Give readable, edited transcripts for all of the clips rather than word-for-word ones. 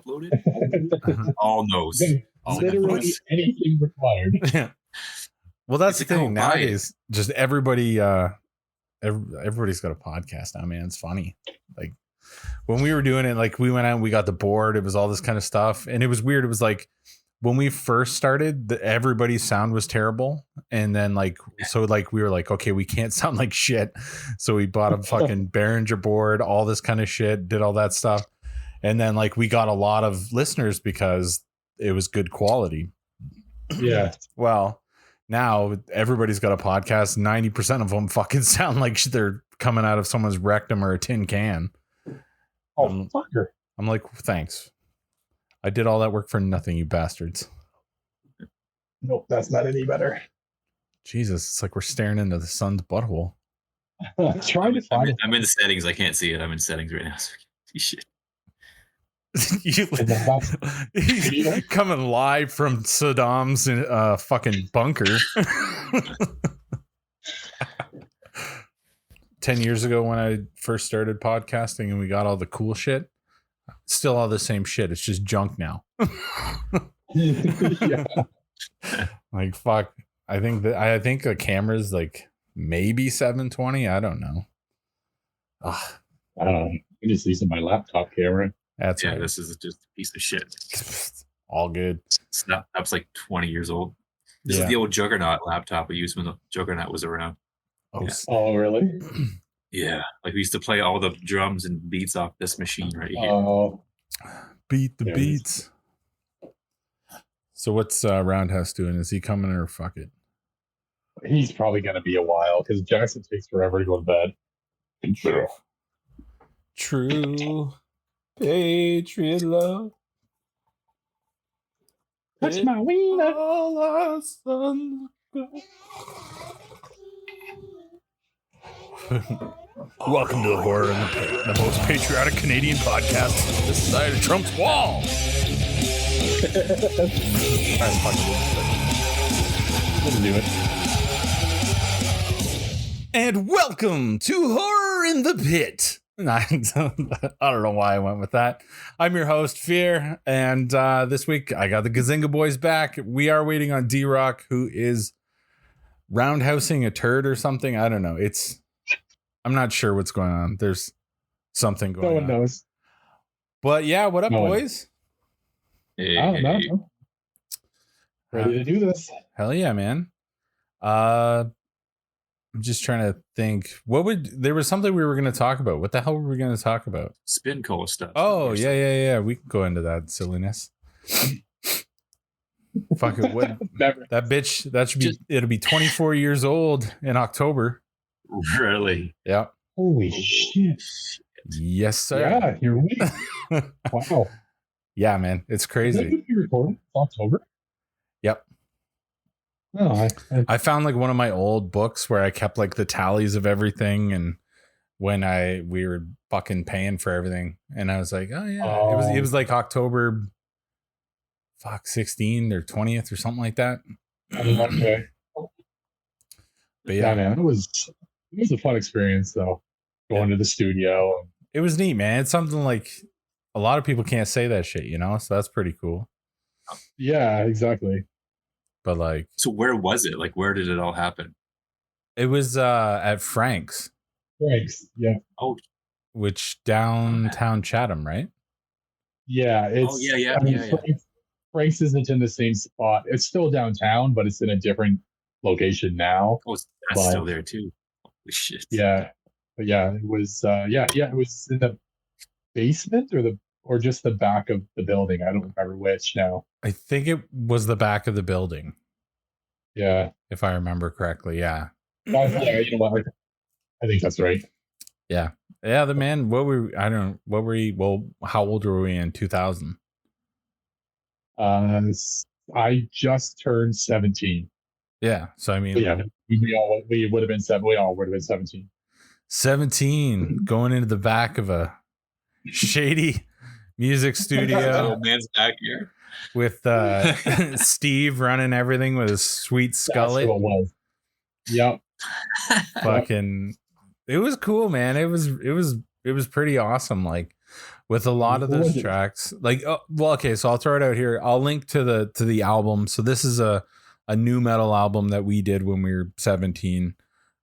uploaded? All knows. Literally anything required. Yeah. Well, that's It's the like, thing oh, buy nowadays. Just everybody, everybody's got a podcast now, man. It's funny. Like when we were doing it, like we went out and we got the board. It was all this kind of stuff, and it was weird. It was like when we first started, everybody's sound was terrible, and then like so like we were like, okay, we can't sound like shit, so we bought a fucking Behringer board, all this kind of shit, did all that stuff, and then like we got a lot of listeners because it was good quality. Yeah. Well, now everybody's got a podcast. 90% of them fucking sound like they're coming out of someone's rectum or a tin can. Oh, fucker. I'm like, thanks. I did all that work for nothing, you bastards. Nope, that's not any better. Jesus, it's like we're staring into the sun's butthole. Trying to find it. I'm in the settings. I can't see it. I'm in settings right now. So I can't see shit. He's coming live from Saddam's fucking bunker. 10 years ago when I first started podcasting and we got all the cool shit, still all the same shit. It's just junk now. Yeah. Like, fuck. I think the camera's like maybe 720. I don't know. I don't know. I'm just using my laptop camera. That's Yeah, right. this is just a piece of shit. All good. That's like 20 years old. This is the old Juggernaut laptop we used when the Juggernaut was around. Oh, Yeah. Oh, really? Yeah, like we used to play all the drums and beats off this machine right here. Oh, beat the beats. So what's Roundhouse doing? Is he coming or fuck it? he's probably going to be a while because Jackson takes forever to go to bed. True patriot love. Touch my wiener. All our sons go. Welcome to the Horror in the Pit, the most patriotic Canadian podcast this side of Trump's wall. Let's do it. And welcome to Horror in the Pit. I don't know why I went with that. I'm your host, Fear, and this week I got the Gazinga Boys back. We are waiting on D-Rock, who is roundhousing a turd or something. I don't know. I'm not sure what's going on. There's something going on. No one knows. But yeah, what up, boys? Hey, I don't know. Ready to do this. Hell yeah, man. I'm just trying to think. There was something we were going to talk about. What the hell were we going to talk about? SpinCore stuff. Oh, yeah. We can go into that silliness. Fuck it. What, that bitch, it'll be 24 years old in October. Really? Yeah. Holy shit. Yes, sir. Yeah, you're right. Wow. Yeah, man. It's Is that crazy. when you recorded? It's October? Yep. No, I found like one of my old books where I kept like the tallies of everything and when we were fucking paying for everything. And I was like, oh yeah, it was like October 16th or 20th or something like that. Okay. But Yeah, yeah, man. It was a fun experience though. Going to the studio. it was neat, man. It's something like a lot of people can't say that shit, so that's pretty cool. Yeah, exactly. But like, So where was it? Like, where did it all happen? it was at Frank's, Thanks. Yeah. Oh, which downtown Chatham, right? Yeah. It's, yeah. Frank's isn't in the same spot. It's still downtown, but it's in a different location now. oh, that's But- still there too. Holy shit. Yeah. But yeah, it was it was in the basement or just the back of the building. I don't remember which now. I think it was the back of the building, Yeah. if I remember correctly. Yeah. Yeah, you know what? I think that's right. Yeah, the man. How old were we in 2000? I just turned 17. Yeah, so I mean, But yeah, we would have been 7. We all would have been 17. 17 going into the back of a shady music studio Old man's back here. with Steve running everything with his sweet That's skullet. what it was. Yep. Fucking, it was cool, man. It was pretty awesome. Like with a lot of What those was it? tracks. Like, well, okay, so I'll throw it out here. I'll link to the album. So this is a new metal album that we did when we were 17.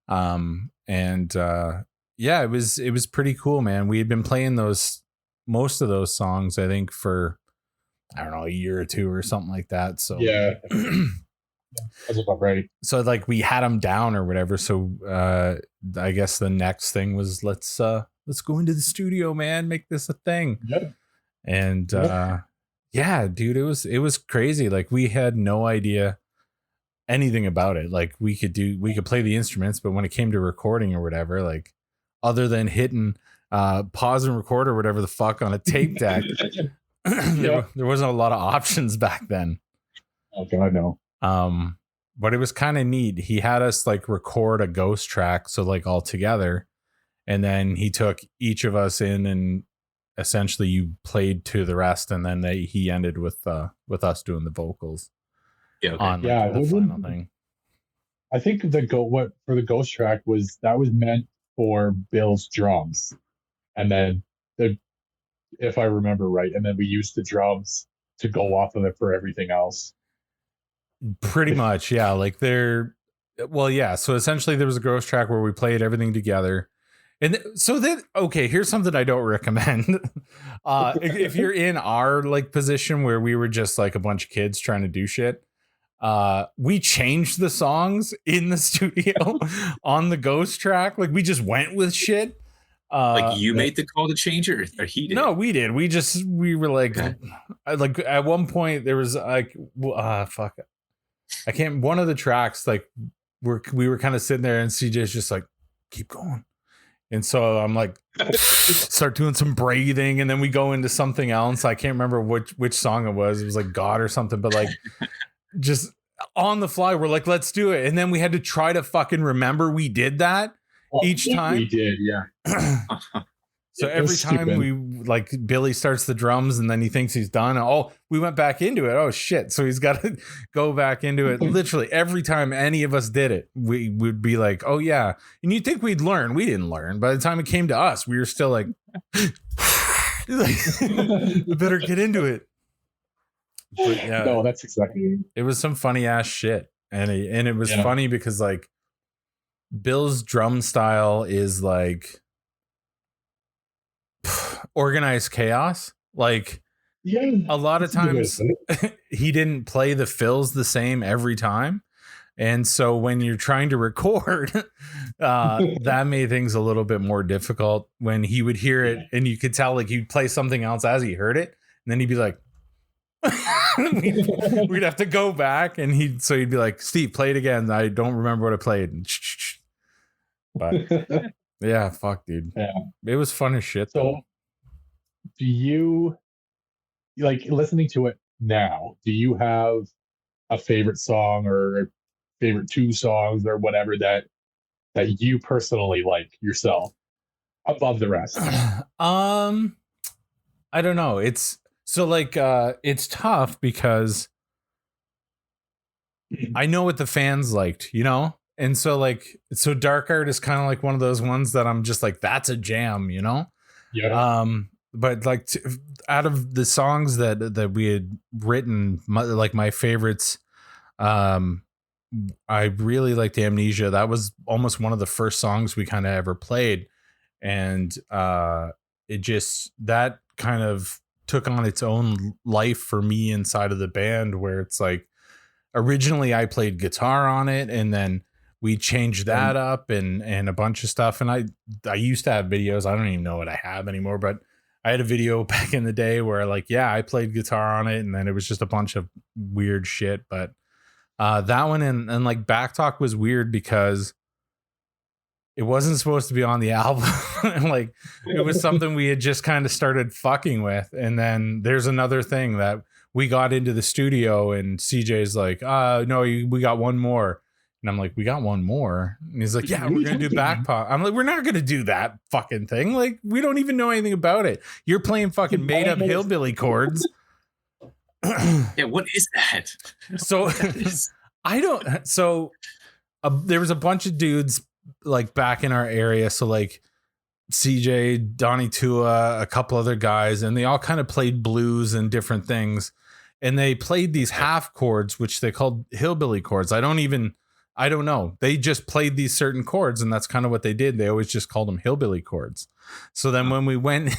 And yeah, it was pretty cool, man. We had been playing most of those songs, I think, for I don't know, a year or two or something like that. So Yeah, that's about right. So like we had them down or whatever. So I guess the next thing was let's go into the studio, man, make this a thing. Yep. And yeah, dude, it was crazy. Like we had no idea anything about it. Like we could play the instruments, but when it came to recording or whatever, like other than hitting pause and record or whatever the fuck on a tape deck, there wasn't a lot of options back then. Okay, I know. But it was kind of neat. He had us like record a ghost track, so like all together, and then he took each of us in and essentially you played to the rest, and then he ended with us doing the vocals. Yeah, okay. On like, the final thing. I think for the ghost track was meant for Bill's drums, and then if I remember right, and then we used the drums to go off of it for everything else. Pretty much, yeah. Like yeah. So essentially, there was a ghost track where we played everything together, and so then here's something I don't recommend. If you're in our like position where we were just like a bunch of kids trying to do shit, we changed the songs in the studio on the ghost track. Like we just went with shit. Like you made the call to change it, or he did? No, we did. We were like, like at one point there was like, fuck it. I can't. One of the tracks, like we were kind of sitting there, and CJ's just like, keep going. And so I'm like, start doing some breathing, and then we go into something else. I can't remember which song it was. It was like God or something, but like just on the fly, we're like, let's do it. And then we had to try to fucking remember we did that each time. We did, yeah. So every time we like Billy starts the drums and then he thinks he's done. Oh, we went back into it. Oh shit. So he's got to go back into it. Literally every time any of us did it, we would be like, oh yeah. And you'd think we'd learn. We didn't learn. By the time it came to us, we were still like, we better get into it. But yeah, no, that's exactly it was some funny ass shit. And it was funny because like Bill's drum style is like organized chaos. Like a lot of times he didn't play the fills the same every time, and so when you're trying to record that made things a little bit more difficult. When he would hear it and you could tell like he'd play something else as he heard it, and then he'd be like we'd have to go back, and he'd be like, Steve, play it again, I don't remember what I played. But yeah, fuck dude, it was fun as shit. So do you like listening to it now? Do you have a favorite song or favorite two songs or whatever that you personally like yourself above the rest? I don't know. It's so like it's tough because I know what the fans liked, you know? And so like Dark Art is kind of like one of those ones that I'm just like, that's a jam, you know? Yeah. But like out of the songs that we had written, my favorites, I really liked Amnesia. That was almost one of the first songs we kind of ever played. And it just, that kind of took on its own life for me inside of the band, where it's like, originally I played guitar on it, and then we changed that up and a bunch of stuff. And I used to have videos. I don't even know what I have anymore, but I had a video back in the day where like, yeah, I played guitar on it, and then it was just a bunch of weird shit. But that one and like Backtalk was weird because it wasn't supposed to be on the album. Like it was something we had just kind of started fucking with. And then there's another thing that we got into the studio, and CJ's like, no, we got one more. And I'm like, we got one more. And he's like, yeah, we're going to do Backpop. I'm like, we're not going to do that fucking thing. Like, we don't even know anything about it. You're playing fucking made up hillbilly chords. Yeah, what is that? So I don't. So there was a bunch of dudes like back in our area. So like CJ, Donnie Tua, a couple other guys, and they all kind of played blues and different things. And they played these half chords, which they called hillbilly chords. I don't know. They just played these certain chords, and that's kind of what they did. They always just called them hillbilly chords. So then when we went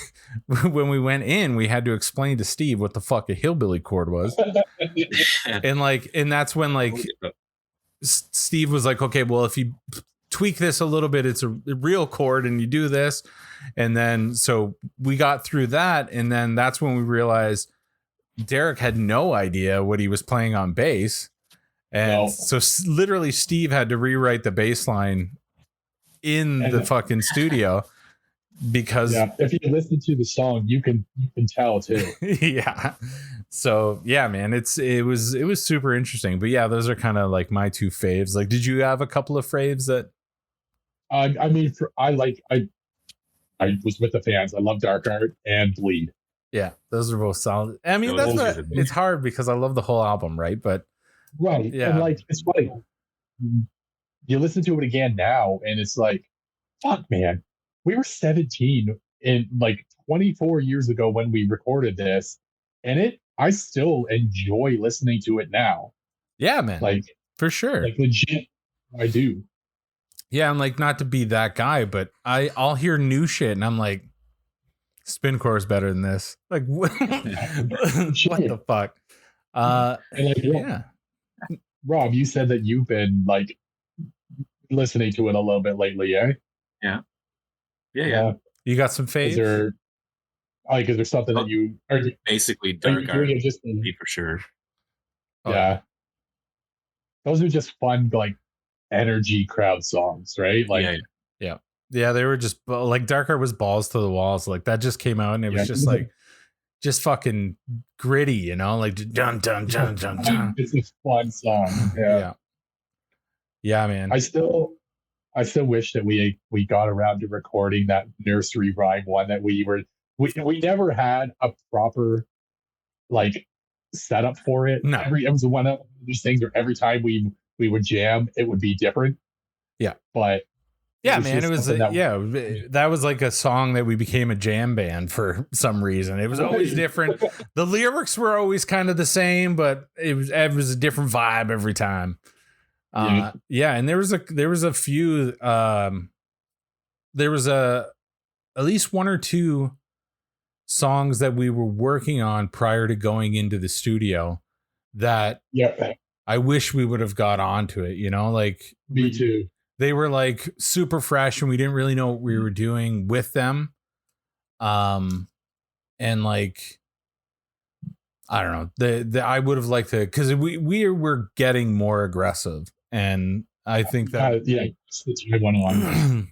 in, we had to explain to Steve what the fuck a hillbilly chord was. and that's when like Steve was like, okay, well, if you tweak this a little bit, it's a real chord, and you do this. And then so we got through that, and then that's when we realized Derek had no idea what he was playing on bass. And so literally Steve had to rewrite the bass line in the fucking studio because if you listen to the song, you can tell too. Yeah. So yeah, man, it was super interesting. But yeah, those are kind of like my two faves. Like, did you have a couple of faves that I mean, I was with the fans. I love Dark Art and Bleed. Yeah, those are both solid. I mean, it's hard because I love the whole album, right? But right, yeah, and like it's funny. You listen to it again now, and it's like, fuck, man, we were 17 in like 24 years ago when we recorded this, and I still enjoy listening to it now. Yeah, man, like for sure, like legit, I do. Yeah, I'm like, not to be that guy, but I'll hear new shit, and I'm like, SpinCore is better than this. Like, what the fuck? And like, yeah. Rob, you said that you've been like listening to it a little bit lately, eh? Yeah. You got some faves? Is there something that you are basically Dark Art just for sure? Yeah. Those are just fun, like energy crowd songs, right? Like, yeah, they were just like Dark Art was balls to the walls. Like that just came out, and it was just like, just fucking gritty, you know, like dun dun dun dun dun. It's a fun song. Yeah, man. I still wish that we got around to recording that nursery rhyme one that we never had a proper like setup for it. No, it was one of these things where every time we would jam, it would be different. Yeah, but. Yeah, man, it was that was like a song that we became a jam band for some reason. It was always different. The lyrics were always kind of the same, but it was a different vibe every time. Yeah, and there was a few there was at least one or two songs that we were working on prior to going into the studio that I wish we would have got onto it, you know, like me too. They were like super fresh, and we didn't really know what we were doing with them. And like, I don't know, I would have liked to, because we were getting more aggressive, and I think that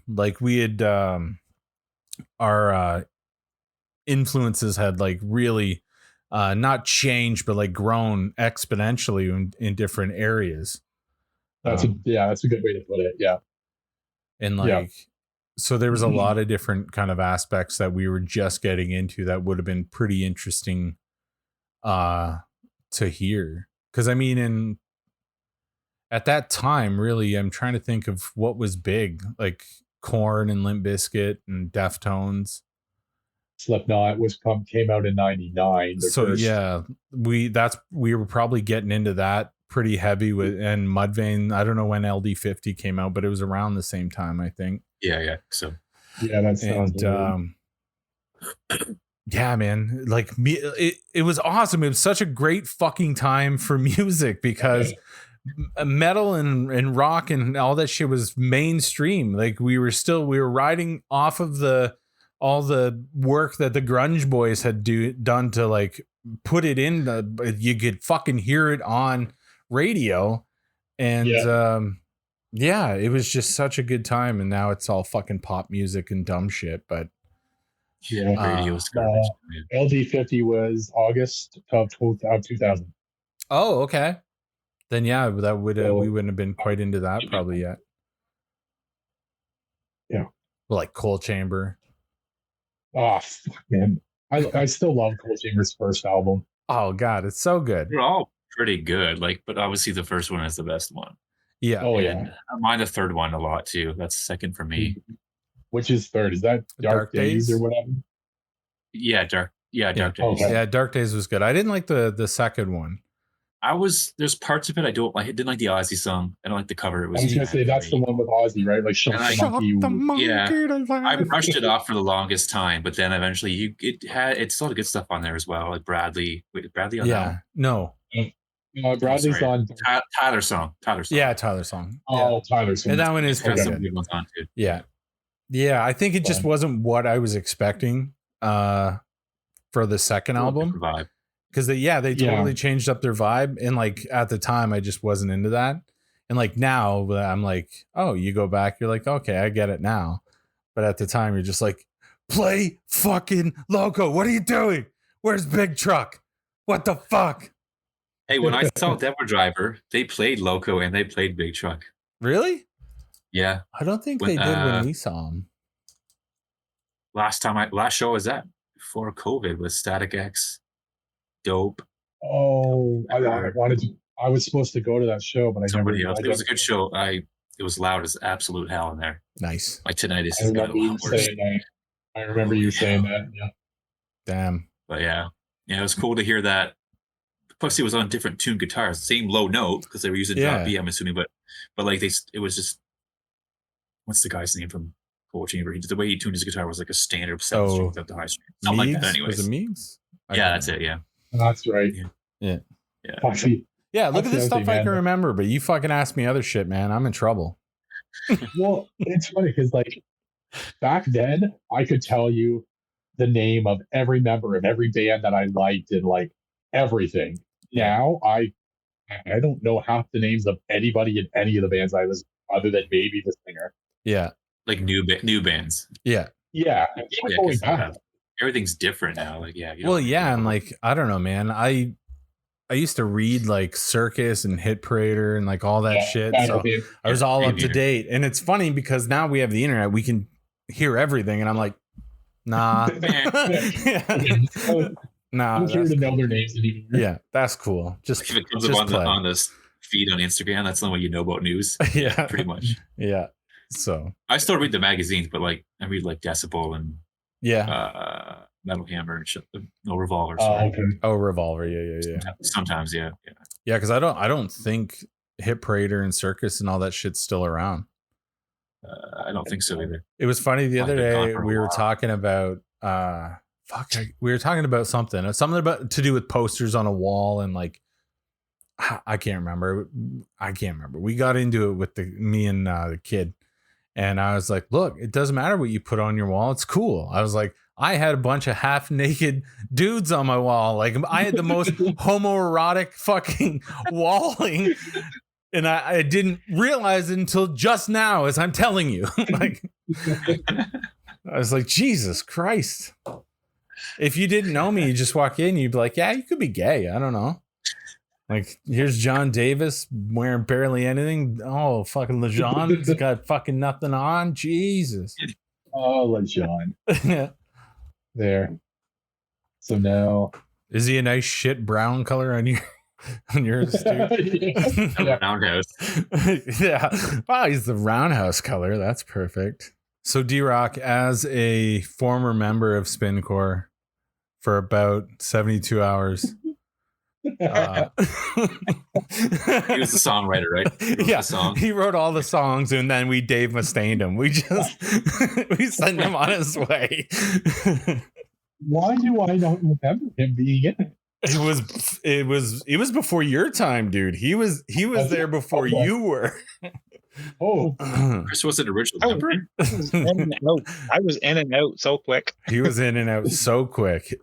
like we had our influences had like really not changed, but like grown exponentially in different areas. That's a good way to put it. Yeah. And like, so there was a lot of different kind of aspects that we were just getting into that would have been pretty interesting to hear. Cause I mean, at that time, really, I'm trying to think of what was big, like Korn and Limp Bizkit and Deftones. Slipknot came out in '99. So yeah, we were probably getting into that pretty heavy with, and Mudvayne. I don't know when LD50 came out, but it was around the same time, I think. Yeah. So yeah, that sounds. Yeah, man, like it was awesome. It was such a great fucking time for music because metal and rock and all that shit was mainstream. Like we were riding off of all the work that the grunge boys had done to like put it in. You could fucking hear it on radio, and yeah, it was just such a good time. And now it's all fucking pop music and dumb shit. But radio's LD50 was August of 2000. Oh, okay. Then yeah, that would we wouldn't have been quite into that probably yet. Yeah, like Coal Chamber. Oh fuck, man, I still love Coal Chamber's first album. Oh god, it's so good. They're all pretty good, like, but obviously the first one is the best one. Yeah. Oh yeah. I mind the third one a lot too. That's second for me. Which is third? Is that Dark Days or whatever? Yeah, Dark Days. Okay. Yeah, Dark Days was good. I didn't like the second one. There's parts of it I didn't like the Ozzy song. I don't like the cover. It was I was gonna say that's the one with Ozzy, right? Like Shut the Monkey. Yeah. I brushed it off for the longest time, but then eventually it's still had good stuff on there as well. Like Bradley. Wait, Bradley on that one? No. Bradley's on Tyler song. Yeah, Tyler song. Oh, Tyler song. And that one is Has pretty some good. good ones on too. Yeah. Yeah, I think it just wasn't what I was expecting for the second album. Vibe. Because they totally changed up their vibe. And like at the time, I just wasn't into that. And like now, I'm like, oh, you go back, you're like, okay, I get it now. But at the time, you're just like, play fucking Loco. What are you doing? Where's Big Truck? What the fuck? Hey, when I saw Denver Driver, they played Loco and they played Big Truck. Really? Yeah. I don't think they did when we saw them. Last show was that before COVID with Static X. Dope. Oh, I was supposed to go to that show, but Somebody else. It was a good show. It was loud as absolute hell in there. Nice. My tinnitus I remember you saying that. Yeah. Damn. But yeah, it was cool to hear that. Plus, it was on different tuned guitars, same low note because they were using drop B, I'm assuming. But like it was just, what's the guy's name from Poetry? The way he tuned his guitar was like a standard 7 string without the high string. Something like that, anyways. Was it Meigs? Yeah, that's it. Yeah. That's right. Yeah. Yeah. Look at the stuff I can remember, but you fucking ask me other shit, man. I'm in trouble. Well, it's funny because like back then I could tell you the name of every member of every band that I liked and like everything. Now I don't know half the names of anybody in any of the bands I was, other than maybe the singer. Yeah. Like new bands. Yeah. Yeah. Everything's different now. Like, and like, I don't know, man. I used to read like Circus and Hit Parader and like all that shit. So I was all up to date. And it's funny because now we have the internet, we can hear everything. And I'm like, nah. Nah. I'm here to know their names anymore. Yeah, that's cool. Just if it comes up on this feed on Instagram, that's the way you know about news. Yeah. Pretty much. Yeah. So I still read the magazines, but like I read like Decibel and Metal Hammer and shit. No, Revolver. Okay. Oh, Revolver. Yeah. Sometimes, yeah. Yeah, because I don't think Hit Parader and Circus and all that shit's still around. I don't think so either. It was funny the other day we were talking about we were talking about something about to do with posters on a wall and like I can't remember. We got into it with me and the kid. And I was like, look, it doesn't matter what you put on your wall. It's cool. I was like, I had a bunch of half naked dudes on my wall. Like I had the most homoerotic fucking walling. And I didn't realize it until just now as I'm telling you. Like, I was like, Jesus Christ. If you didn't know me, you just walk in, you'd be like, yeah, you could be gay. I don't know. Like, here's John Davis wearing barely anything. Oh, fucking LeJean's got fucking nothing on. Jesus. Oh, LeJean. There. So now. Is he a nice shit brown color on yours, dude? Roundhouse. Yeah. Wow, he's the roundhouse color. That's perfect. So D-Rock, as a former member of SpinCore for about 72 hours. He was the songwriter, right? He wrote all the songs, and then we Dave Mustained him. We just we sent him on his way. Why do I not remember him being in it? It was before your time, dude. He was there before you were. Oh, Chris wasn't original member. I was in and out so quick. He was in and out so quick.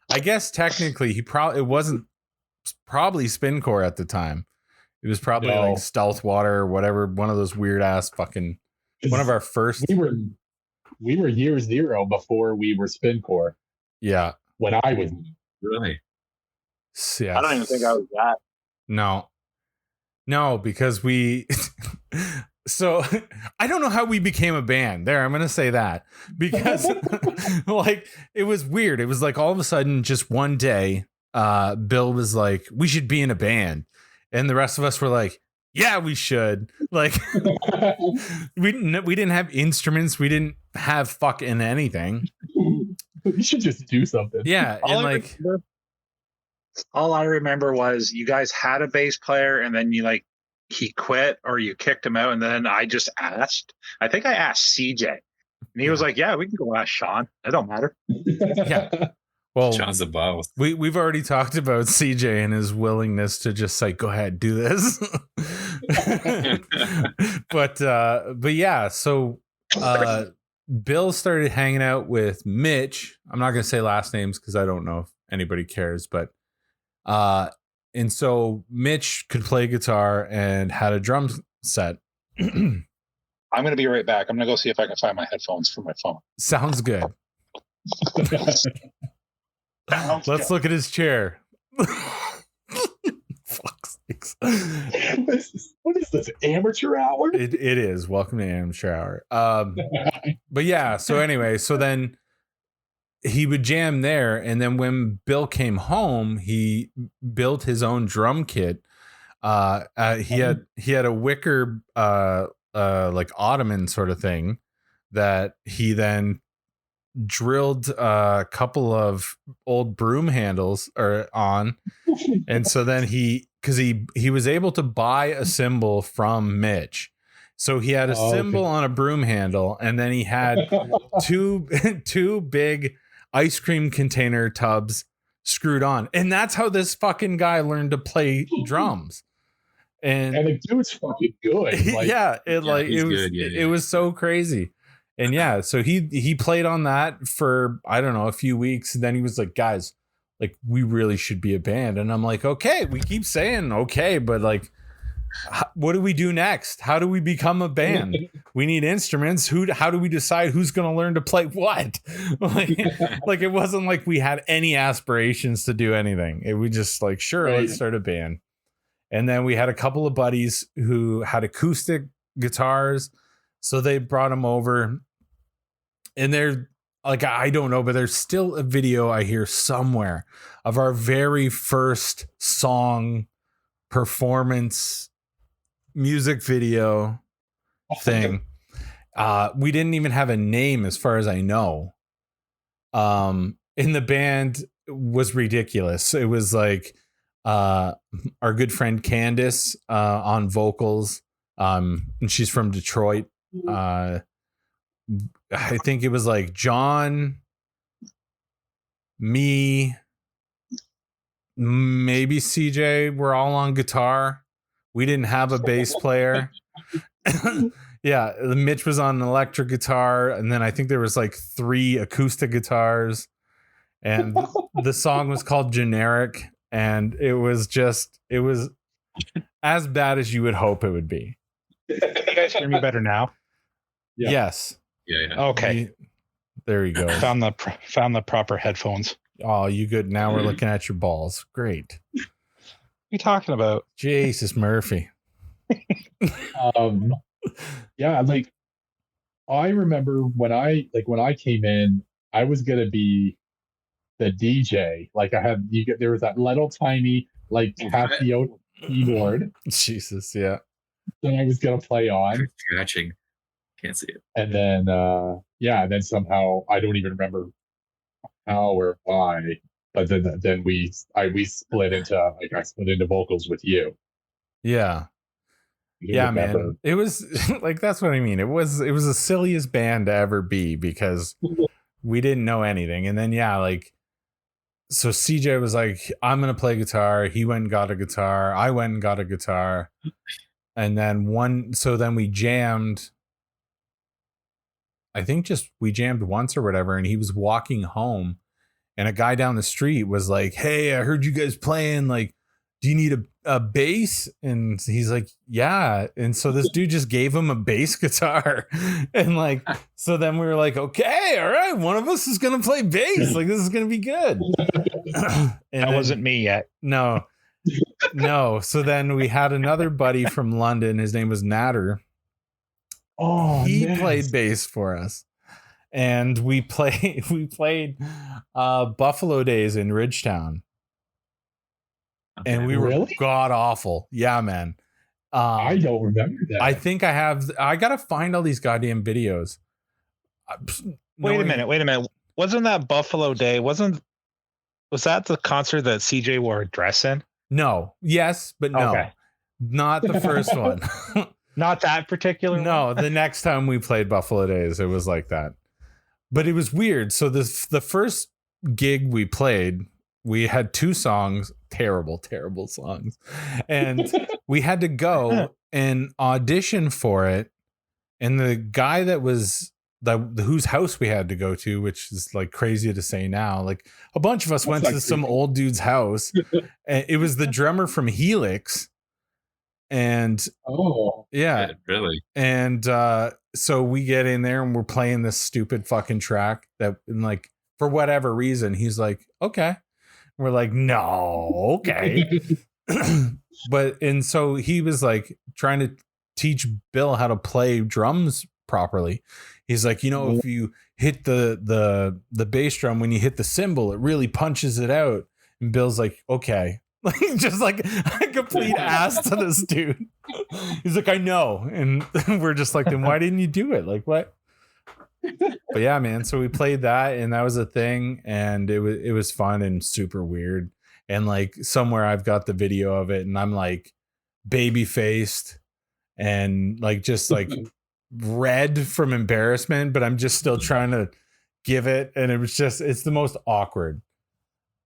I guess technically it wasn't probably SpinCore at the time. It was probably like Stealth Water or whatever, one of those weird ass fucking one of our first. We were year zero before we were SpinCore. Yeah. When I was really. Yeah. I don't even think I was that. No, because we so I don't know how we became a band. There, I'm gonna say that. Because like it was weird. It was like all of a sudden, just one day, Bill was like, we should be in a band. And the rest of us were like, yeah, we should. Like, we didn't have instruments. We didn't have fucking anything. You should just do something. Yeah, and like, all I remember was you guys had a bass player, and then he quit or you kicked him out, and then I just asked. I think I asked CJ, and he was like, "Yeah, we can go ask Sean. It don't matter." Yeah. Well, Sean's the boss. We've already talked about CJ and his willingness to just like go ahead, do this. but yeah, so Bill started hanging out with Mitch. I'm not gonna say last names because I don't know if anybody cares, but and so Mitch could play guitar and had a drum set. I'm gonna be right back. I'm gonna go see if I can find my headphones for my phone. Sounds good. Let's look at his chair. Fuck's sakes. What is this, amateur hour? It is. Welcome to amateur hour. But yeah, so anyway, so then he would jam there, and then when Bill came home, he built his own drum kit. He had a wicker like ottoman sort of thing that he then drilled a couple of old broom handles on, and so then he was able to buy a cymbal from Mitch, so he had a cymbal on a broom handle, and then he had two big ice cream container tubs screwed on, and that's how this fucking guy learned to play drums. And the dude's fucking good. Like, it was so crazy. And yeah, so he played on that for, I don't know, a few weeks. And then he was like, guys, like, we really should be a band. And I'm like, okay, we keep saying okay, but like, what do we do next? How do we become a band? We need instruments. How do we decide who's going to learn to play what? like it wasn't like we had any aspirations to do anything. We just like, sure, let's start a band. And then we had a couple of buddies who had acoustic guitars. So they brought them over, and they're like, I don't know, but there's still a video I hear somewhere of our very first song performance music video thing. We didn't even have a name as far as I know. And the band was ridiculous. It was like our good friend Candace on vocals. And she's from Detroit. I think it was like John, me, maybe CJ were all on guitar. We didn't have a bass player. Yeah, Mitch was on an electric guitar, and then I think there was like 3 acoustic guitars, and the song was called Generic, and it was as bad as you would hope it would be. Can you guys hear me better now? Yeah. Yes. Yeah. Okay. There you go. Found the proper headphones. Oh, you good? Now we're looking at your balls. Great. What are you talking about? Jesus Murphy. Yeah, like I remember when I came in, I was gonna be the DJ. Like there was that little tiny like Casio keyboard. Jesus, yeah. That I was gonna play on. Scratching. Can't see it. And then then somehow I don't even remember how or why, but then we split into vocals with you. Yeah. Yeah, man. It was like, that's what I mean. It was the silliest band to ever be because we didn't know anything. And then so CJ was like, I'm gonna play guitar. He went and got a guitar. I went and got a guitar. And then then we jammed. I think we jammed once or whatever, and he was walking home, and a guy down the street was like, "Hey, I heard you guys playing. Like, do you need a bass?" And he's like, "Yeah." And so this dude just gave him a bass guitar, and so then we were like, "Okay, all right, one of us is gonna play bass. Like, this is gonna be good." And that wasn't me yet. No. So then we had another buddy from London. His name was Natter. Oh, he nice. played bass for us, and we played Buffalo Days in Ridgetown, and we were god awful. Yeah, man. I don't remember that. I think I have. I gotta find all these goddamn videos. Wait a minute. Wasn't that Buffalo Day? Was that the concert that CJ wore a dress in? No. Yes, but no. Okay. Not the first one. Not that particular No, one? the next time we played Buffalo Days, it was like that. But it was weird. So the first gig we played, we had 2 songs, terrible songs. And we had to go and audition for it. And the guy that was whose house we had to go to, which is like crazy to say now, like a bunch of us went to some old dude's house. And it was the drummer from Helix. And yeah, really. And so we get in there and we're playing this stupid fucking track that, and like, for whatever reason, he's like, okay. We're like, no, okay. And so he was like trying to teach Bill how to play drums properly. He's like, if you hit the bass drum, when you hit the cymbal, it really punches it out. And Bill's like, okay. Like, just like a complete ass to this dude. He's like, I know. And we're just like, then why didn't you do it? Like, what? But yeah, man. So we played that, and that was a thing, and it was fun and super weird. And like somewhere I've got the video of it, and I'm like baby faced and like just like red from embarrassment, but I'm just still trying to give it. And it's the most awkward.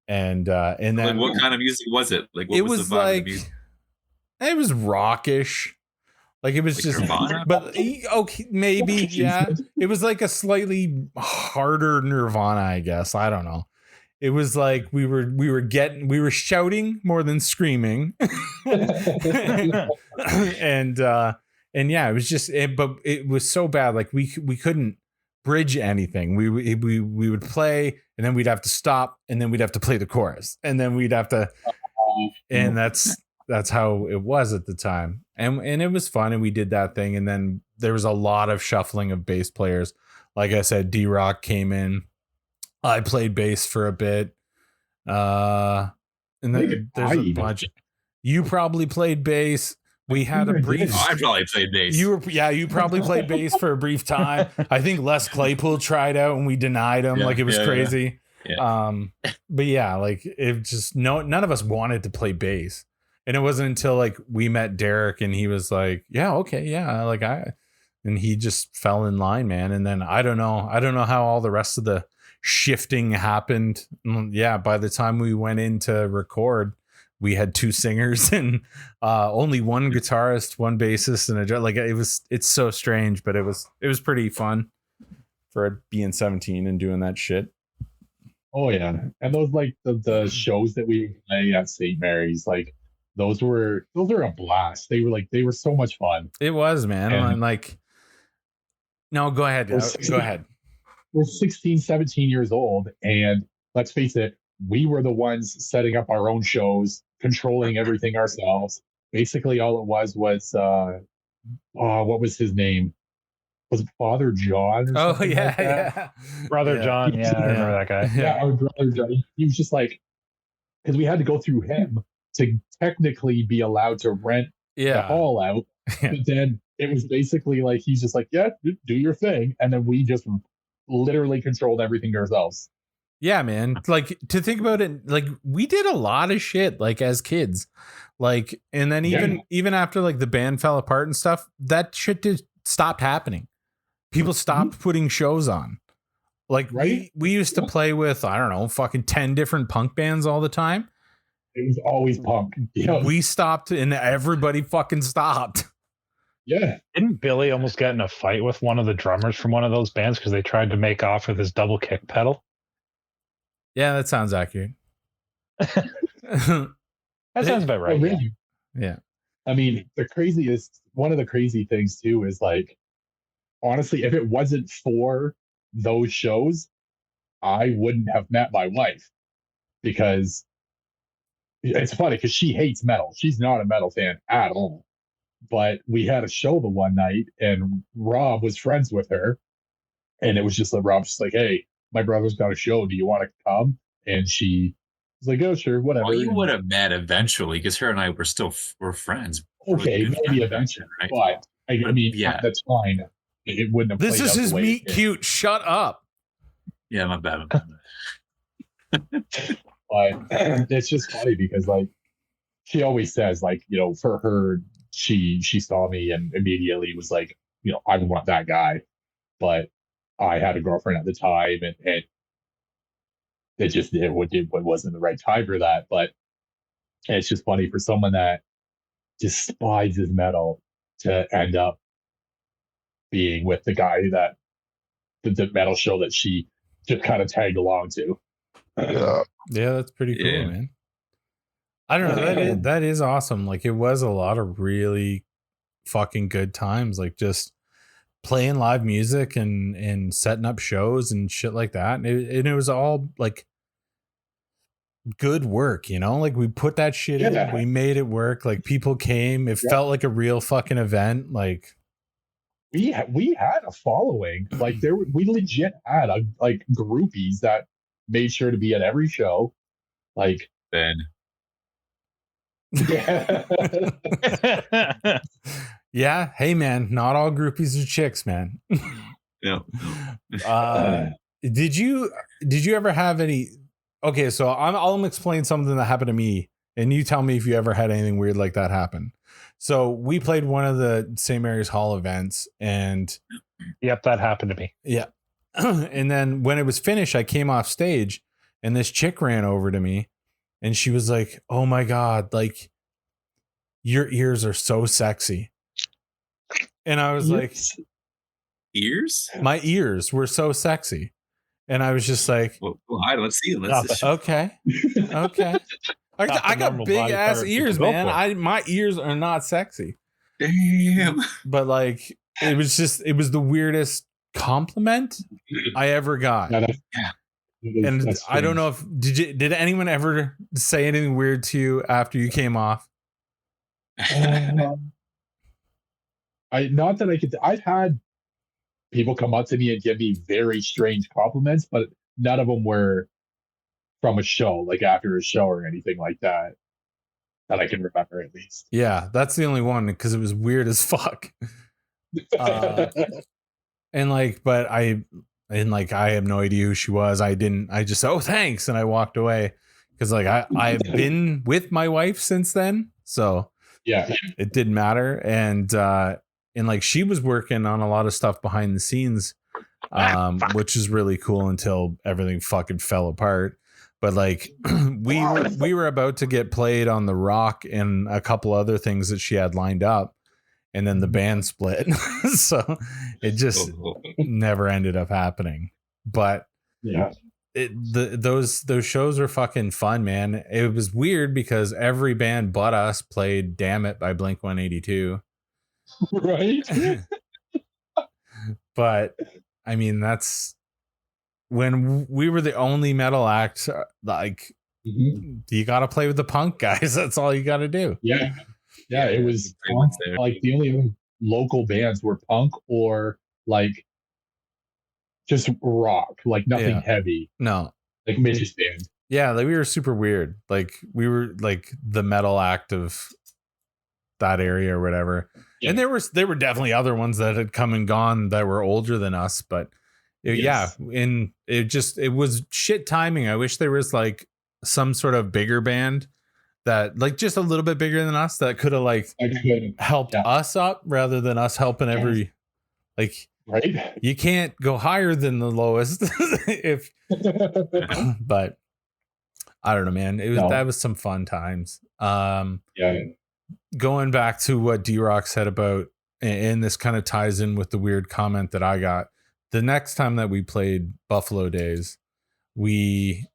And then like, what kind of music was it? Like, what was the vibe of the music? It was rockish. Like, it was like just Nirvana? But okay, maybe, yeah. It was like a slightly harder Nirvana, I guess. I don't know. It was like we were shouting more than screaming. and yeah, it was just but it was so bad, like we couldn't bridge anything. We would play, and then we'd have to stop, and then we'd have to play the chorus, and then we'd have to and that's how it was at the time. And it was fun, and we did that thing. And then there was a lot of shuffling of bass players. Like I said, D-Rock came in. I played bass for a bit. And then there's a bunch. You probably played bass. We had a brief. I probably played bass. You probably played bass for a brief time. I think Les Claypool tried out, and we denied him. Like, it was crazy. Yeah. But yeah, like, it just none of us wanted to play bass. And it wasn't until like we met Derek, and he was like, yeah, okay, yeah, like and he just fell in line, man. And then I don't know how all the rest of the shifting happened. Yeah, by the time we went in to record, we had 2 singers and only 1 guitarist, 1 bassist, and it's so strange, but it was pretty fun for being 17 and doing that shit. Oh yeah, and those like the shows that we play at St. Mary's, like those were a blast. They were so much fun. It was, man. And like, no, go ahead. Go ahead. We're 16, 17 years old, and let's face it, we were the ones setting up our own shows, controlling everything ourselves. Basically, all it was what was his name? Was it Father John? Or something like that? Brother John. Yeah, I remember that guy. Yeah, our brother John. He was just like, because we had to go through him to technically be allowed to rent the hall out. But then it was basically like, he's just like, yeah, do your thing. And then we just literally controlled everything ourselves. Yeah, man. Like, to think about it, like, we did a lot of shit, like, as kids. Like, and then even after like the band fell apart and stuff, that shit stopped happening. People stopped putting shows on. Like, we used to play with, I don't know, fucking 10 different punk bands all the time. It was always punk. Yeah. We stopped, and everybody fucking stopped. Yeah. Didn't Billy almost get in a fight with one of the drummers from one of those bands because they tried to make off with his double kick pedal? Yeah, that sounds accurate. That sounds about right. Really? Yeah. I mean, one of the crazy things too is like, honestly, if it wasn't for those shows, I wouldn't have met my wife, because it's funny because she hates metal. She's not a metal fan at all. But we had a show the one night, and Rob was friends with her, and it was just like, Rob's just like, hey, my brother's got a show. Do you want to come? And she was like, oh, sure, whatever. Well, you would have met eventually, because her and I were friends. Okay, good maybe friend, eventually, right? but I mean, Yeah. at the time, it wouldn't have. This played is out the his way it meet did. cute. Shut up. Yeah, my bad. But it's just funny because like she always says like, you know, for her, she saw me and immediately was like, you know, I want that guy. But I had a girlfriend at the time, and it wasn't the right time for that. But it's just funny for someone that despises metal to end up being with the guy that the metal show that she just kind of tagged along to. Yeah. Yeah, that's pretty cool, Yeah. man. I don't know. That is awesome. Like it was a lot of really fucking good times. Like just playing live music and setting up shows and shit like that. And it was all like good work, you know? Like we put that shit in, we made it work. Like people came. It felt like a real fucking event. Like we had a following. Like we legit had like groupies that made sure to be at every show. Like Ben. yeah. yeah, hey man, not all groupies are chicks, man. Yeah. Did you ever have any? Okay, so I'll explain something that happened to me, and you tell me if you ever had anything weird like that happen. So we played one of the St. Mary's Hall events, and yep, that happened to me. Yeah, and then when it was finished, I came off stage, and this chick ran over to me, and she was like, "Oh my god, like your ears are so sexy," and I was like, "Ears? My ears were so sexy." And I was just like, well, let's see. Okay. I got big ass ears, man. My ears are not sexy. Damn. But like, it was the weirdest compliment I ever got. Yeah, and I don't know if did anyone ever say anything weird to you after you came off? Not that I could. I've had people come up to me and give me very strange compliments, but none of them were from a show, like after a show or anything like that I can remember at least. Yeah, that's the only one because it was weird as fuck. And like, but I have no idea who she was. I just said, oh, thanks. And I walked away because like I've been with my wife since then. So yeah, it didn't matter. And like she was working on a lot of stuff behind the scenes, which is really cool until everything fucking fell apart. But like we were about to get played on The Rock and a couple other things that she had lined up. And then the band split. So it just never ended up happening. But yeah, those shows were fucking fun, man. It was weird because every band but us played Damn It by Blink-182. Right. But I mean, that's when we were the only metal act. Like, you got to play with the punk guys. That's all you got to do. Yeah. Yeah, it was punk. Like the only local bands were punk or like just rock, like nothing heavy. No, like Mitch's band. Yeah, like we were super weird. Like we were like the metal act of that area or whatever. Yeah. And there were definitely other ones that had come and gone that were older than us, but and it was shit timing. I wish there was like some sort of bigger band that like just a little bit bigger than us that could have like helped us up rather than us helping every like right. You can't go higher than the lowest if but I don't know, man. That was some fun times. Going back to what D-Rock said about, and this kind of ties in with the weird comment that I got. The next time that we played Buffalo Days, we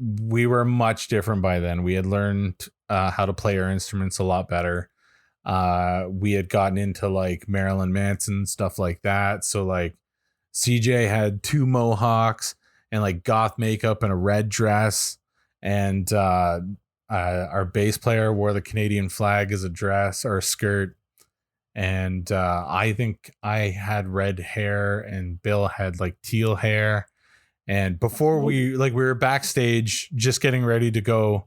were much different by then. We had learned how to play our instruments a lot better. We had gotten into like Marilyn Manson, stuff like that. So like CJ had 2 mohawks and like goth makeup and a red dress. And our bass player wore the Canadian flag as a dress or a skirt. And I think I had red hair and Bill had like teal hair. And before we were backstage just getting ready to go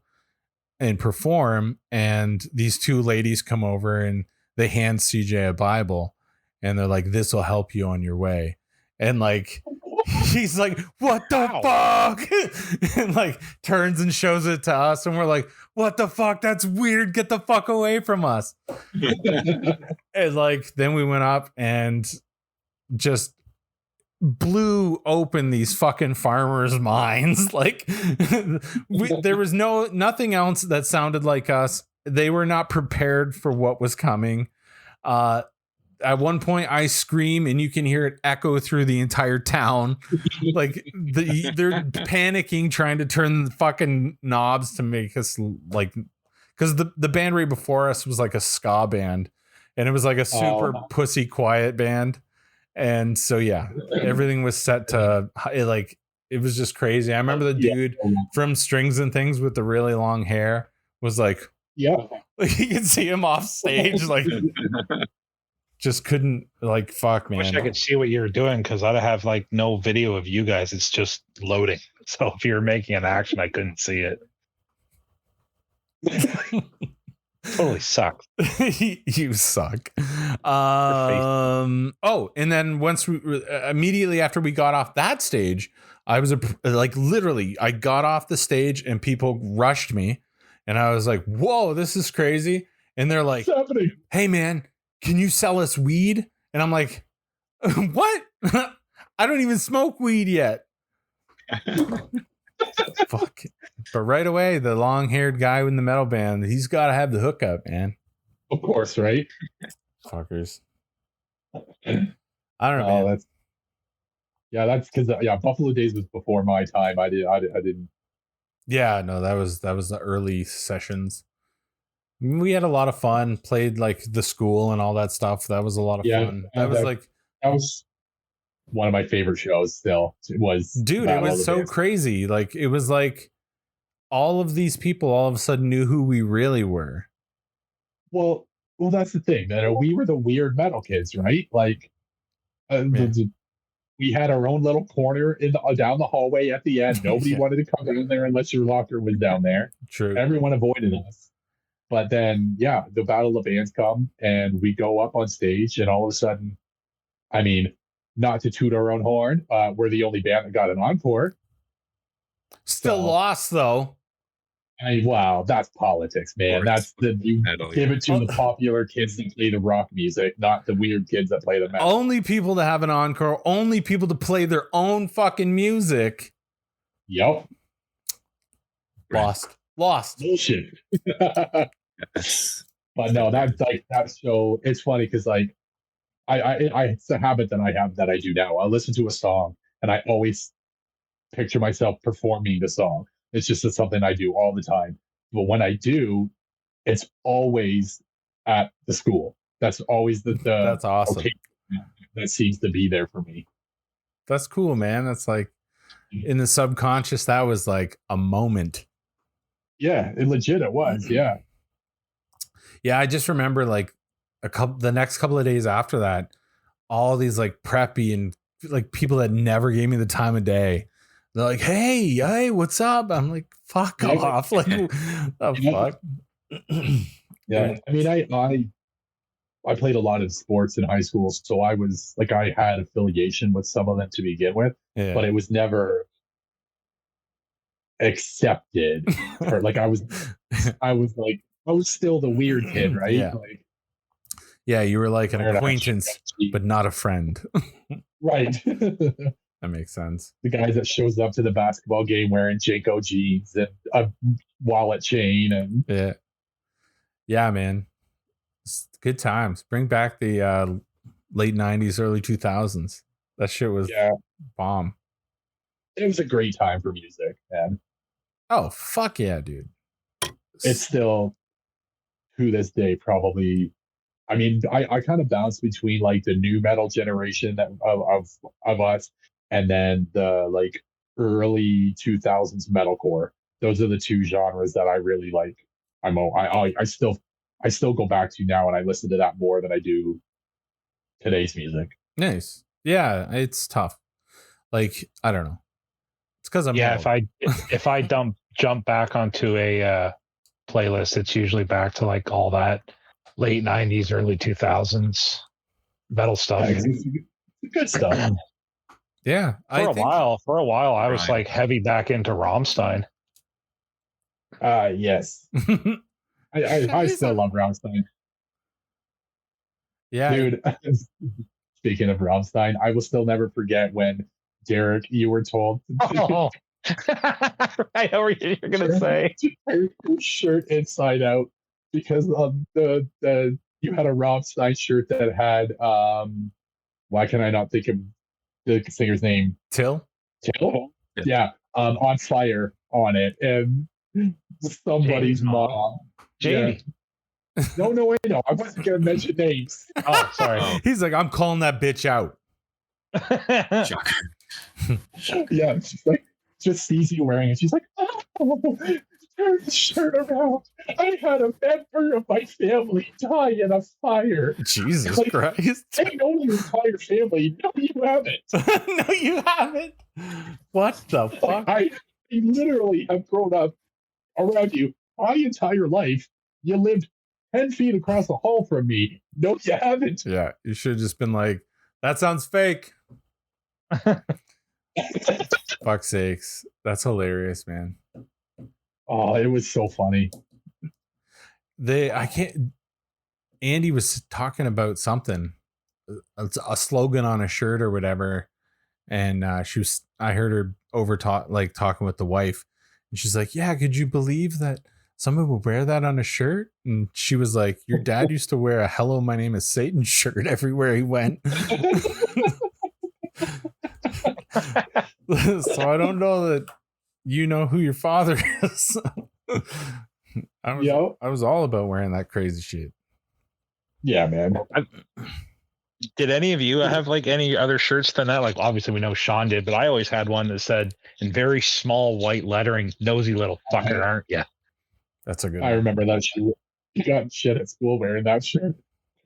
and perform, and these two ladies come over and they hand CJ a Bible, and they're like, "This will help you on your way." And like, he's like, "What the fuck?" And like turns and shows it to us, and we're like, "What the fuck? That's weird. Get the fuck away from us." And like, then we went up and just blew open these fucking farmers' minds. Like, there was nothing else that sounded like us. They were not prepared for what was coming. At one point I scream and you can hear it echo through the entire town. Like they're panicking, trying to turn the fucking knobs to make us like, because the band right before us was like a ska band, and it was like a super pussy quiet band. And so, yeah, everything was set to it was just crazy. I remember the dude from Strings and Things with the really long hair was like, yeah, like you could see him off stage, like just couldn't, like, fuck, man. I wish I could see what you were doing, because I have like no video of you guys. It's just loading. So if you were making an action, I couldn't see it. Totally sucked. You suck. Oh, and then once we immediately after we got off that stage, I was literally I got off the stage and people rushed me, and I was like, "Whoa, this is crazy!" And they're like, what's happening? "Hey, man, can you sell us weed?" And I'm like, "What? I don't even smoke weed yet." Fuck. But right away, the long-haired guy in the metal band, he's got to have the hookup, man. Of course, right? Fuckers. I don't know. Man. That's because Buffalo Days was before my time. I didn't. Yeah, no, that was the early sessions. We had a lot of fun. Played like the school and all that stuff. That was a lot of fun. That was one of my favorite shows. Still, it was. Dude, it was so crazy. Like it was like all of these people all of a sudden knew who we really were. Well, that's the thing. That we were the weird metal kids, right? Like, we had our own little corner down the hallway at the end. Nobody wanted to come down there unless your locker was down there. True. Everyone avoided us. But then, the Battle of the Bands come, and we go up on stage, and all of a sudden, I mean, not to toot our own horn, we're the only band that got an encore. Still lost, though. Wow, that's politics, man. That's give it to the popular kids that play the rock music, not the weird kids that play the metal. Only people that have an encore, only people to play their own fucking music. Yep. Lost. Bullshit. But no, that's so. It's funny because I it's a habit that I have that I do now. I'll listen to a song and I always picture myself performing the song. It's just something I do all the time. But when I do, it's always at the school. That's always the that's awesome. That seems to be there for me. That's cool, man. That's like in the subconscious, that was like a moment. Yeah, it was. Yeah. Yeah, I just remember like the next couple of days after that, all these like preppy and like people that never gave me the time of day. They're like, hey, what's up? I'm like, fuck off. Like, fuck. Yeah. I mean, I played a lot of sports in high school, so I was like, I had affiliation with some of them to begin with, but it was never accepted. Or like, I was still the weird kid, right? Yeah. Like, yeah, you were like an acquaintance, but not a friend. Right. That makes sense. The guy that shows up to the basketball game wearing Janko jeans and a wallet chain and yeah, man. It's good times. Bring back the late 90s, early 2000s. That shit was bomb. It was a great time for music, man. Oh, fuck yeah, dude. It's still, to this day, probably. I mean, I kind of bounce between like the new metal generation of us, and then the like early 2000s metalcore. Those are the two genres that I really like. I still go back to now, and I listen to that more than I do today's music. Nice. Yeah, it's tough. Like, I don't know. It's because I'm if I jump back onto a playlist, it's usually back to like all that late 90s, early 2000s metal stuff. Good stuff. Yeah. For a while, I was Right. like heavy back into Rammstein. Yes. I still love Rammstein. Yeah. Dude, speaking of Rammstein, I will still never forget when Derek, you were told Oh, I know what you're gonna say. to turn your shirt inside out because the you had a Rammstein shirt that had why can I not think of the singer's name? Till? Till? Yeah, on fire on it, and somebody's James, mom. JD. Yeah. No, I know. I wasn't gonna mention names. Oh, sorry. Oh, He's like, I'm calling that bitch out. shocker. Yeah, she's like, just sees you wearing it. She's like, oh, turn the shirt around. I had a member of my family die in a fire. Jesus Like, Christ. I know your entire family. No, you haven't. No, you haven't. What the fuck? I literally have grown up around you my entire life. You lived 10 feet across the hall from me. No, you haven't. Yeah, you should have just been like, that sounds fake. Fuck's sakes. That's hilarious, man. Oh, it was so funny. Andy was talking about something, a slogan on a shirt or whatever. And I heard her talking with the wife, and she's like, yeah, could you believe that someone would wear that on a shirt? And she was like, your dad used to wear a hello, my name is Satan shirt everywhere he went. So I don't know that you know who your father is. I was all about wearing that crazy shit. Yeah, man. Did any of you have like any other shirts than that? Like, obviously we know Sean did, but I always had one that said in very small white lettering, "Nosy little fucker, aren't ya?" That's a good I one. remember that shirt. You got shit at school wearing that shirt.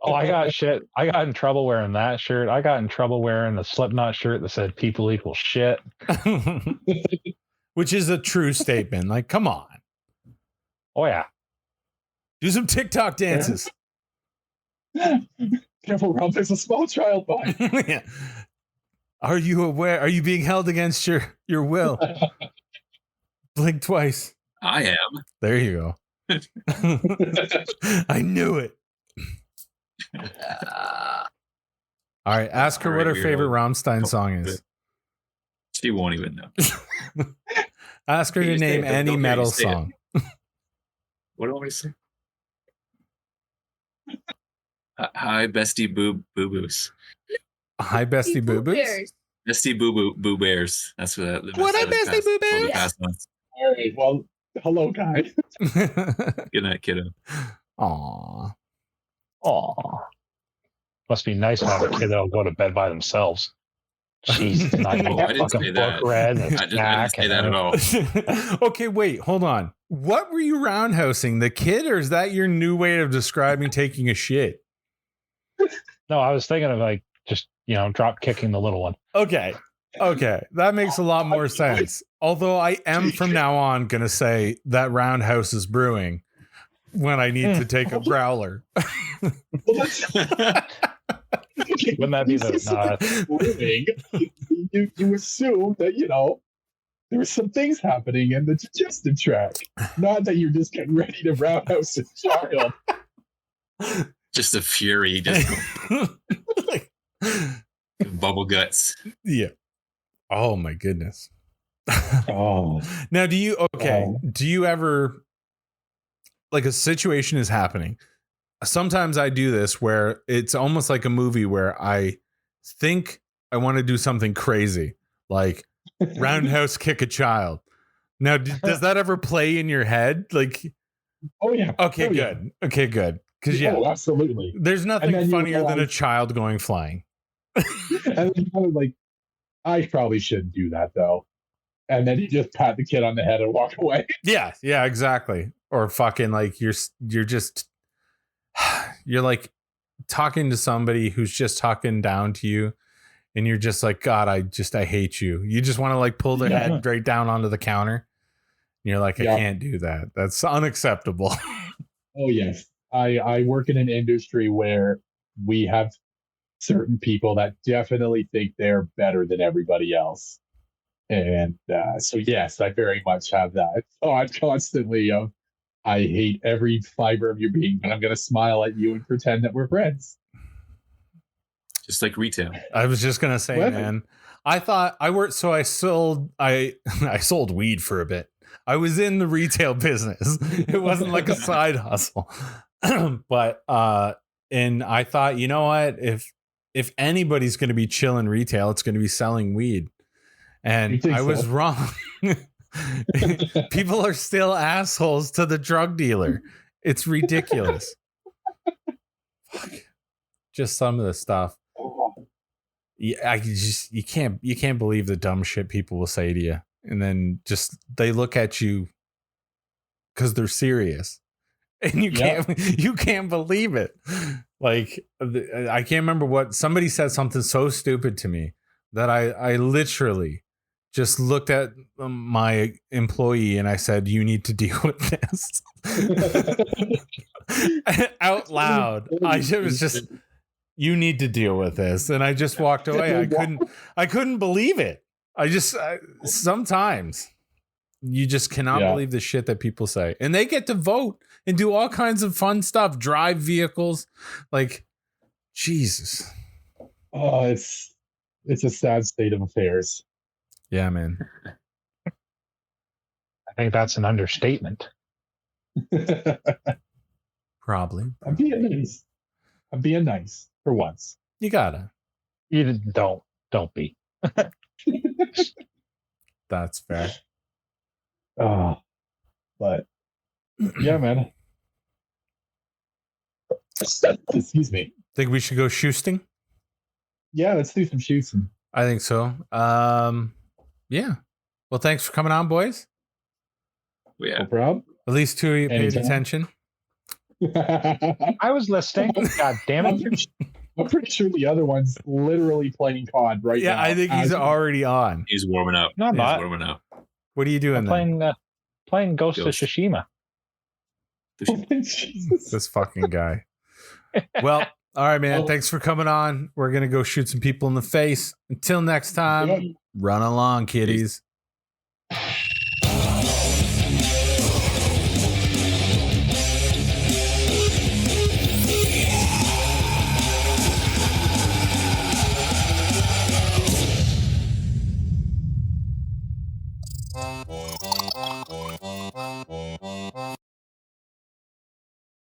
Oh, I got shit. I got in trouble wearing that shirt. I got in trouble wearing a Slipknot shirt that said "People equal shit." Which is a true statement. Like, come on. Oh yeah. Do some TikTok dances. Careful, Rob, there's a small child by. Yeah. Are you aware? Are you being held against your will? Blink twice. I am. There you go. I knew it. All right. Ask her what her favorite Rammstein song is. She won't even know. Ask her to name any metal song. What do I want me to say? Hi, bestie boo boos. Hi, bestie boo boos. Bestie boo bears. That's what. What up, bestie boo bears? All right, well, hello, guy. Good night, kiddo. Aw. Aw. Must be nice to have a kid that'll go to bed by themselves. Jeez, not Oh, I didn't say that. read I didn't say that at all. Okay, wait, hold on. What were you roundhousing? The kid, or is that your new way of describing taking a shit? No, I was thinking of like just, drop kicking the little one. Okay. That makes a lot more sense. Although I am from now on going to say that roundhouse is brewing when I need to take a growler. Wouldn't that be the you assume that, there were some things happening in the digestive tract. Not that you're just getting ready to roundhouse a child. Just a fury, just bubble guts. Yeah. Oh my goodness. Oh. Now, do you ever, like, a situation is happening? Sometimes I do this where it's almost like a movie where I think I want to do something crazy, like roundhouse kick a child. Now, does that ever play in your head? Like, oh yeah. Okay, oh, good. Yeah. Okay, good. Because absolutely. There's nothing funnier than a child going flying. And then you kind of like, I probably shouldn't do that though. And then you just pat the kid on the head and walk away. Yeah, exactly. Or fucking like you're like talking to somebody who's just talking down to you, and you're just like, God, I hate you. You just want to like pull their head right down onto the counter, you're like, I Yeah. can't do that. That's unacceptable. Oh yes, I work in an industry where we have certain people that definitely think they're better than everybody else, and so yes, I very much have that. So I'm constantly I hate every fiber of your being, but I'm gonna smile at you and pretend that we're friends. Just like retail. I was just gonna say, Well, man. I thought I worked, so I sold I sold weed for a bit. I was in the retail business. It wasn't like a side hustle. But and I thought, you know what? If anybody's gonna be chilling retail, it's gonna be selling weed. You And think I was so? wrong. People are still assholes to the drug dealer. It's ridiculous. Fuck. Just some of the stuff. You can't believe the dumb shit people will say to you, and then just they look at you because they're serious, and you can't believe it. Like I can't remember what somebody said something so stupid to me that I literally just looked at my employee and I said, "You need to deal with this." Out loud. I was just, you need to deal with this, and I just walked away. I couldn't believe it. Sometimes you just cannot believe the shit that people say, and they get to vote and do all kinds of fun stuff, drive vehicles, like Jesus. Oh, it's a sad state of affairs. Yeah, man. I think that's an understatement. Probably. I'm being nice for once. You gotta. You don't be. That's fair. But yeah, man. Excuse me. Think we should go shoosting? Yeah, let's do some shooting. I think so. Yeah. Well, thanks for coming on, boys. Yeah. No problem. At least two of you paid Anytime. attention. I was listening. God damn it. I'm pretty sure the other one's literally playing COD right now. Yeah, I think he's already on. He's warming up. No, I'm He's not. warming up. What are you doing I'm then? playing Ghost of Ghost. Tsushima. Jesus. This fucking guy. Well, all right, man. Oh. Thanks for coming on. We're going to go shoot some people in the face. Until next time, run along, kiddies.